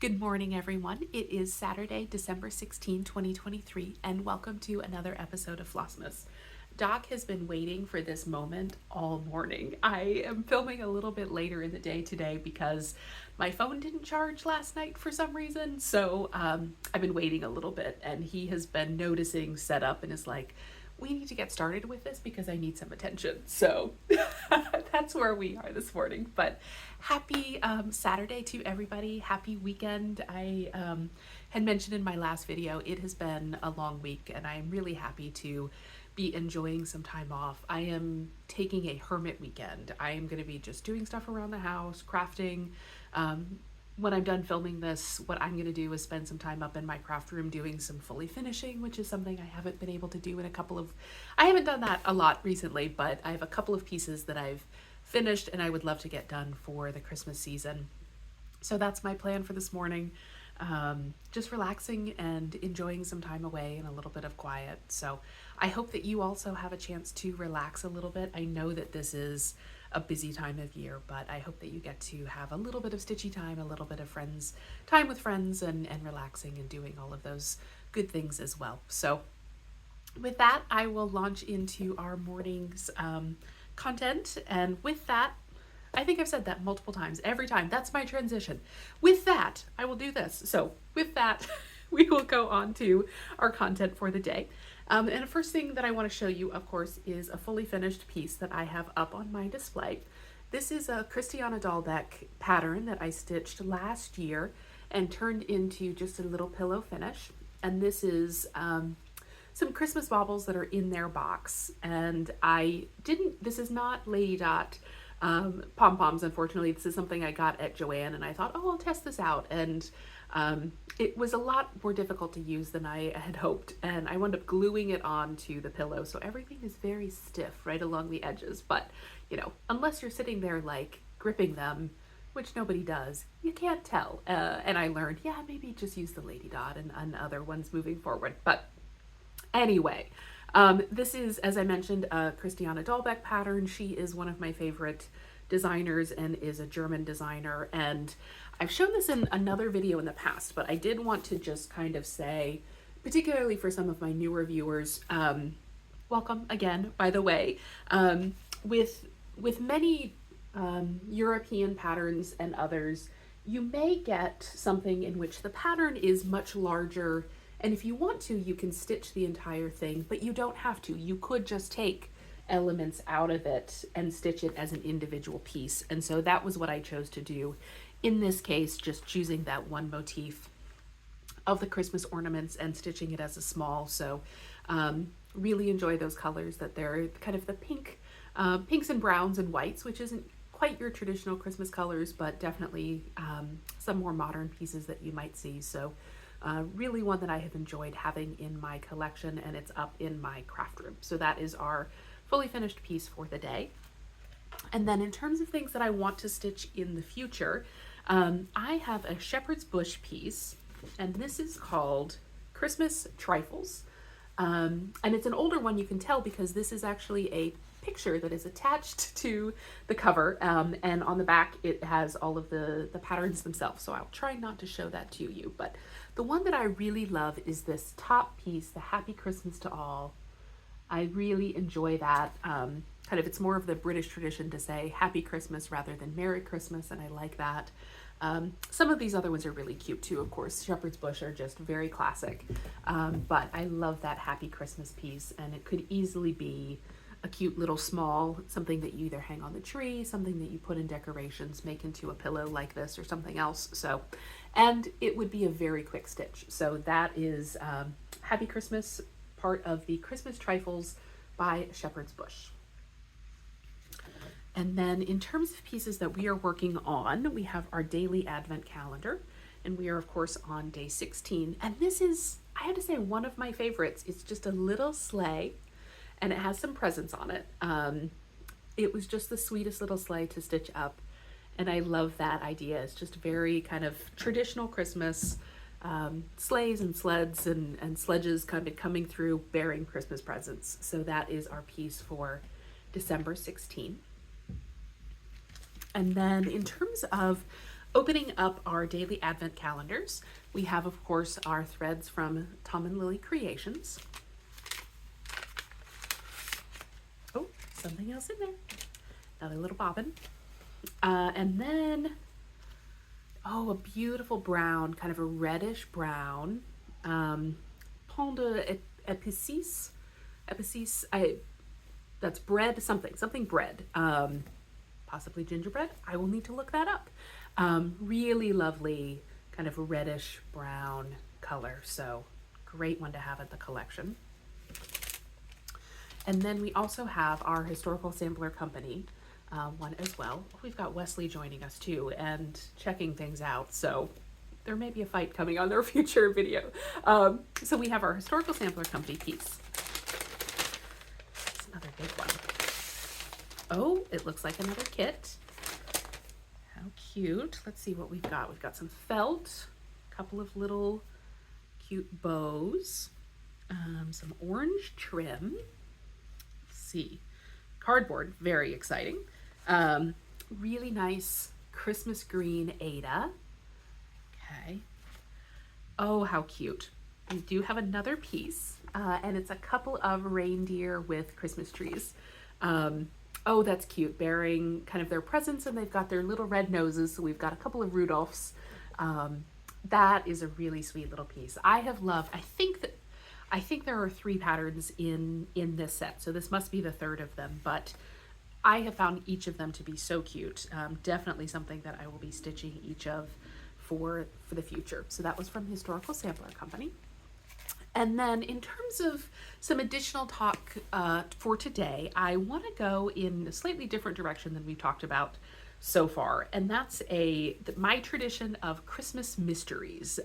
Good morning, everyone. It is Saturday, December 16, 2023, and welcome to another episode of Flossmas. Doc has been waiting for this moment all morning. I am filming a little bit later in the day today because my phone didn't charge last night for some reason, so I've been waiting a little bit, and he has been noticing setup and is like, we need to get started with this because I need some attention. So that's where we are this morning. But happy Saturday to everybody. Happy weekend. I had mentioned in my last video, it has been a long week and I'm really happy to be enjoying some time off. I am taking a hermit weekend. I am going to be just doing stuff around the house, crafting. When I'm done filming this, what I'm going to do is spend some time up in my craft room doing some fully finishing, which is something I haven't been able to do in I haven't done that a lot recently, but I have a couple of pieces that I've finished and I would love to get done for the Christmas season. So that's my plan for this morning. Just relaxing and enjoying some time away and a little bit of quiet. So I hope that you also have a chance to relax a little bit. I know that this is a busy time of year, but I hope that you get to have a little bit of stitchy time, a little bit of time with friends and relaxing and doing all of those good things as well. So with that, I will launch into our morning's content. And with that, I think I've said that multiple times, every time. That's my transition. With that, I will do this. So with that, we will go on to our content for the day. And the first thing that I want to show you, of course, is a fully finished piece that I have up on my display. This is a Christiane Dahlbeck pattern that I stitched last year and turned into just a little pillow finish. And this is some Christmas baubles that are in their box. And this is not Lady Dot pom-poms, unfortunately. This is something I got at Joann, and I thought, oh, I'll test this out. And it was a lot more difficult to use than I had hoped, and I wound up gluing it onto the pillow, so everything is very stiff right along the edges. But, you know, unless you're sitting there like gripping them, which nobody does, you can't tell. And I learned, yeah, maybe just use the Lady Dot and other ones moving forward. But anyway, this is, as I mentioned, a Christiane Dahlbeck pattern. She is one of my favorite designers and is a German designer, and I've shown this in another video in the past, but I did want to just kind of say, particularly for some of my newer viewers, welcome again, by the way. With many European patterns and others, you may get something in which the pattern is much larger, and if you want to, you can stitch the entire thing, but you don't have to. You could just take elements out of it and stitch it as an individual piece, and so that was what I chose to do. In this case, just choosing that one motif of the Christmas ornaments and stitching it as a small. So really enjoy those colors, that they're kind of the pinks and browns and whites, which isn't quite your traditional Christmas colors, but definitely some more modern pieces that you might see. So really one that I have enjoyed having in my collection, and it's up in my craft room. So that is our fully finished piece for the day. And then in terms of things that I want to stitch in the future, I have a shepherd's bush piece, and this is called Christmas Trifles. And it's an older one, you can tell, because this is actually a picture that is attached to the cover, and on the back it has all of the patterns themselves, so I'll try not to show that to you. But the one that I really love is this top piece, the Happy Christmas to All. I really enjoy that. It's more of the British tradition to say Happy Christmas rather than Merry Christmas, and I like that. Some of these other ones are really cute too, of course. Shepherd's Bush are just very classic, but I love that Happy Christmas piece, and it could easily be a cute little small, something that you either hang on the tree, something that you put in decorations, make into a pillow like this or something else. So, and it would be a very quick stitch. So that is Happy Christmas, part of the Christmas Trifles by Shepherd's Bush. And then in terms of pieces that we are working on, we have our daily advent calendar, and we are of course on day 16. And this is, I have to say, one of my favorites. It's just a little sleigh, and it has some presents on it. It was just the sweetest little sleigh to stitch up, and I love that idea. It's just very kind of traditional Christmas, sleighs and sleds and sledges kind of coming through bearing Christmas presents. So that is our piece for December 16. And then in terms of Opening up our daily advent calendars, we have, of course, our threads from Tom and Lily Creations. Oh, something else in there. Another little bobbin. And then, oh, a beautiful brown, kind of a reddish brown. Pain d'épices. That's bread, something bread. Possibly gingerbread. I will need to look that up. Really lovely, kind of reddish brown color. So great one to have at the collection. And then we also have our Historical Sampler Company one as well. We've got Wesley joining us too and checking things out. So there may be a fight coming on their future video. So we have our Historical Sampler Company piece. That's another big one. Oh, it looks like another kit. How cute. Let's see what we've got. We've got some felt, a couple of little cute bows, some orange trim. Let's see. Cardboard, very exciting. Really nice Christmas green Ada. Okay. Oh, how cute. We do have another piece, and it's a couple of reindeer with Christmas trees. Oh, that's cute, bearing kind of their presents, and they've got their little red noses, so we've got a couple of Rudolphs. That is a really sweet little piece. I think there are 3 patterns in this set, so this must be the 3rd of them, but I have found each of them to be so cute. Definitely something that I will be stitching each of for the future. So that was from Historical Sampler Company. And then in terms of some additional talk for today, I want to go in a slightly different direction than we've talked about so far. And that's my tradition of Christmas mysteries.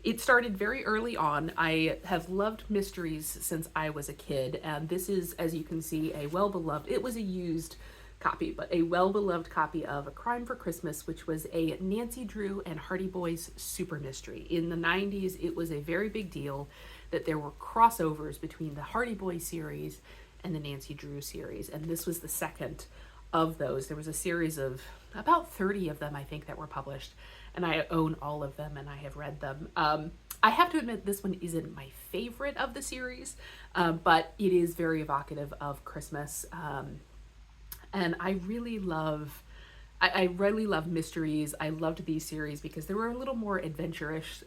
It started very early on. I have loved mysteries since I was a kid. And this is, as you can see, a well-beloved, it was a used copy, but a well-beloved copy of A Crime for Christmas, which was a Nancy Drew and Hardy Boys super mystery. In the 90s, it was a very big deal that there were crossovers between the Hardy Boys series and the Nancy Drew series, and this was the second of those. There was a series of about 30 of them, I think, that were published, and I own all of them, and I have read them. I have to admit this one isn't my favorite of the series, but it is very evocative of Christmas. And I really love mysteries. I loved these series because they were a little more adventure-ish.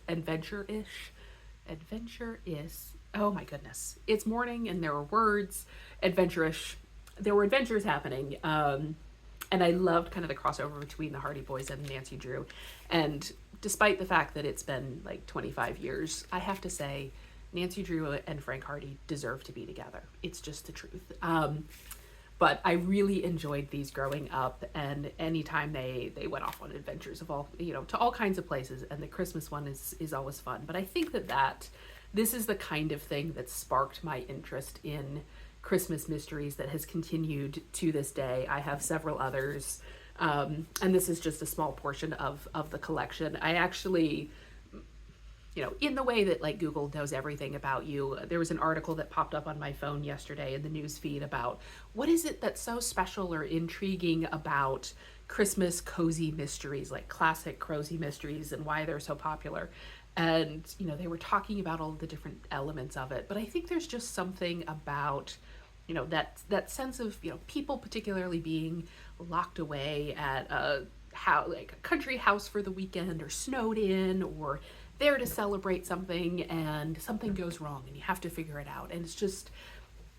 Oh my goodness. It's morning and there were words, adventure-ish. There were adventures happening. And I loved kind of the crossover between the Hardy Boys and Nancy Drew. And despite the fact that it's been like 25 years, I have to say Nancy Drew and Frank Hardy deserve to be together. It's just the truth. But I really enjoyed these growing up, and anytime they went off on adventures of to all kinds of places, and the Christmas one is always fun. But I think that this is the kind of thing that sparked my interest in Christmas mysteries that has continued to this day. I have several others, and this is just a small portion of the collection. I actually, in the way that like Google knows everything about you, there was an article that popped up on my phone yesterday in the news feed about what is it that's so special or intriguing about Christmas cozy mysteries, like classic cozy mysteries, and why they're so popular. And, they were talking about all the different elements of it. But I think there's just something about, that sense of, people particularly being locked away at a country house for the weekend, or snowed in, or there to celebrate something, and something goes wrong and you have to figure it out. And it's just,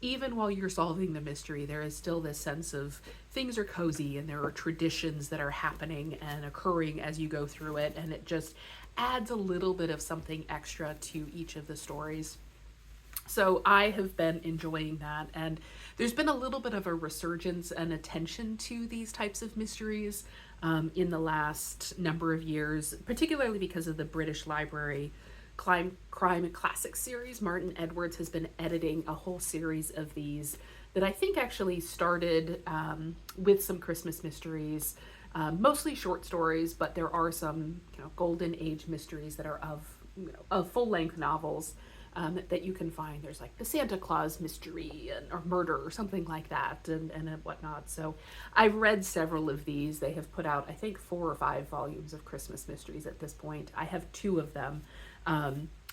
even while you're solving the mystery, there is still this sense of things are cozy and there are traditions that are happening and occurring as you go through it. And it just adds a little bit of something extra to each of the stories. So I have been enjoying that, and there's been a little bit of a resurgence and attention to these types of mysteries in the last number of years, particularly because of the British Library Crime and Classics series. Martin Edwards has been editing a whole series of these that I think actually started with some Christmas mysteries, mostly short stories, but there are some golden age mysteries that are of full-length novels that you can find. There's like the Santa Claus mystery or murder or something like that, and whatnot. So I've read several of these. They have put out, I think, 4 or 5 volumes of Christmas mysteries at this point. I have 2 of them.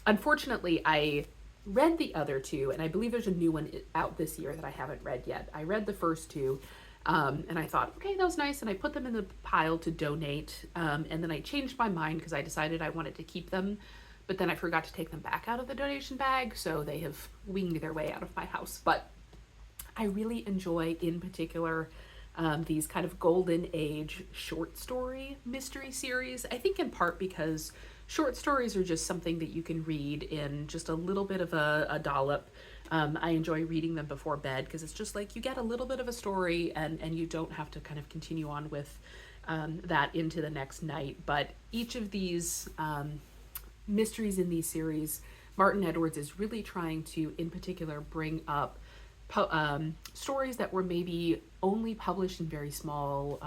Unfortunately, I read the other 2, and I believe there's a new one out this year that I haven't read yet. I read the first 2, and I thought, okay, that was nice, and I put them in the pile to donate, and then I changed my mind because I decided I wanted to keep them, but then I forgot to take them back out of the donation bag, so they have winged their way out of my house. But I really enjoy, in particular, these kind of golden age short story mystery series. I think in part because short stories are just something that you can read in just a little bit of a dollop. I enjoy reading them before bed because it's just like you get a little bit of a story and you don't have to kind of continue on with that into the next night. But each of these mysteries in these series, Martin Edwards is really trying to, in particular, bring up stories that were maybe only published in very small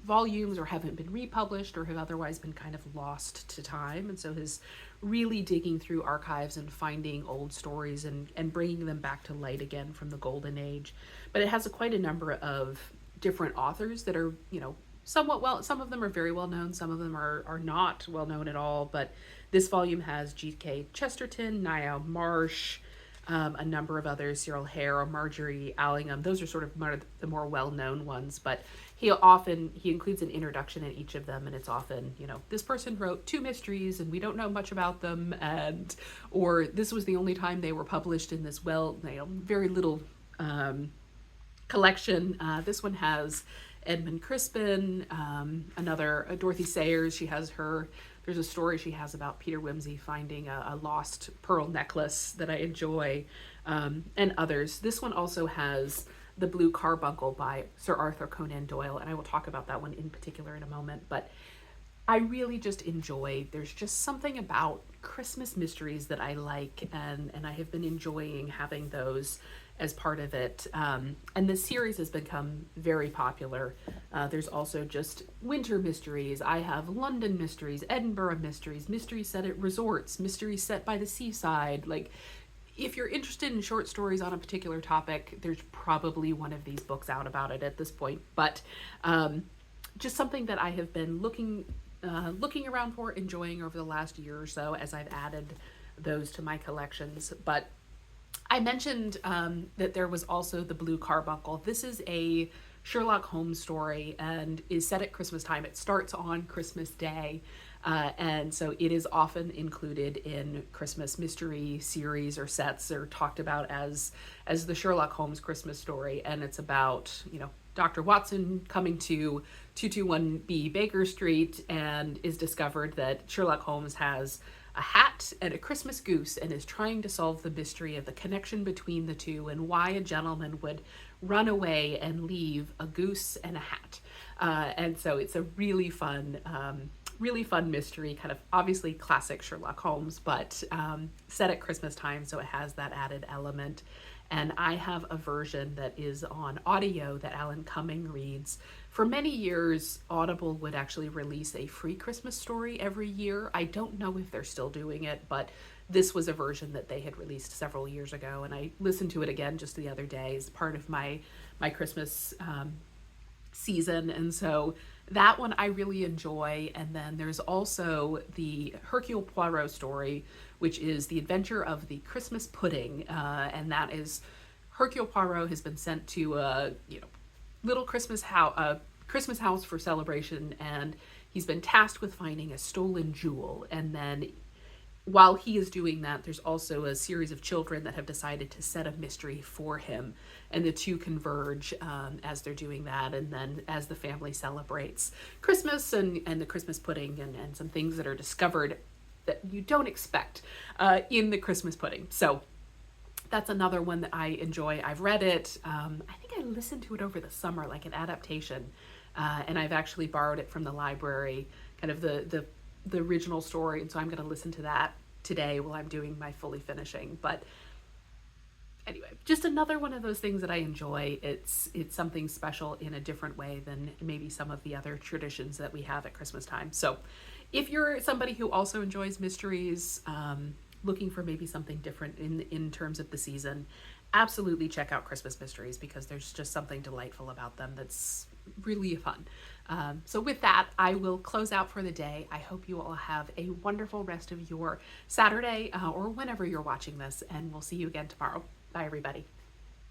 volumes or haven't been republished or have otherwise been kind of lost to time. And so his really digging through archives and finding old stories and bringing them back to light again from the golden age. But it has quite a number of different authors that are, somewhat well, some of them are very well known, some of them are not well known at all, but this volume has G.K. Chesterton, Niall Marsh, a number of others, Cyril Hare, Marjorie Allingham. Those are sort of the more well-known ones, but he includes an introduction in each of them, and it's often, this person wrote 2 mysteries and we don't know much about them, or this was the only time they were published in this very little collection. This one has Edmund Crispin, another Dorothy Sayers. There's a story she has about Peter Wimsey finding a lost pearl necklace that I enjoy, and others. This one also has The Blue Carbuncle by Sir Arthur Conan Doyle, and I will talk about that one in particular in a moment. But I really just enjoy, there's just something about Christmas mysteries that I like, and I have been enjoying having those as part of it. And this series has become very popular. There's also just winter mysteries. I have London mysteries, Edinburgh mysteries, mysteries set at resorts, mysteries set by the seaside. Like, if you're interested in short stories on a particular topic, there's probably one of these books out about it at this point. But just something that I have been looking around for, enjoying over the last year or so as I've added those to my collections. But I mentioned that there was also The Blue Carbuncle. This is a Sherlock Holmes story and is set at Christmas time. It starts on Christmas Day, and so it is often included in Christmas mystery series or sets, or talked about as the Sherlock Holmes Christmas story. And it's about, Dr. Watson coming to 221B Baker Street and is discovered that Sherlock Holmes has a hat and a Christmas goose and is trying to solve the mystery of the connection between the two and why a gentleman would run away and leave a goose and a hat. And so it's a really fun mystery, kind of obviously classic Sherlock Holmes, but set at Christmas time, so it has that added element. And I have a version that is on audio that Alan Cumming reads. For many years, Audible would actually release a free Christmas story every year. I don't know if they're still doing it, but this was a version that they had released several years ago, and I listened to it again just the other day as part of my Christmas season. And so that one I really enjoy. And then there's also the Hercule Poirot story, which is The Adventure of the Christmas Pudding, and that is Hercule Poirot has been sent to a little Christmas house for celebration, and he's been tasked with finding a stolen jewel. And then while he is doing that, there's also a series of children that have decided to set a mystery for him, and the two converge as they're doing that. And then as the family celebrates Christmas and the Christmas pudding and some things that are discovered that you don't expect in the Christmas pudding. So that's another one that I enjoy. I've read it. I think I listened to it over the summer, like an adaptation, and I've actually borrowed it from the library, kind of the original story, and so I'm going to listen to that today while I'm doing my fully finishing. But anyway, just another one of those things that I enjoy. It's something special in a different way than maybe some of the other traditions that we have at Christmas time. So if you're somebody who also enjoys mysteries, looking for maybe something different in terms of the season, absolutely check out Christmas Mysteries, because there's just something delightful about them that's really fun. So with that, I will close out for the day. I hope you all have a wonderful rest of your Saturday or whenever you're watching this, and we'll see you again tomorrow. Bye, everybody.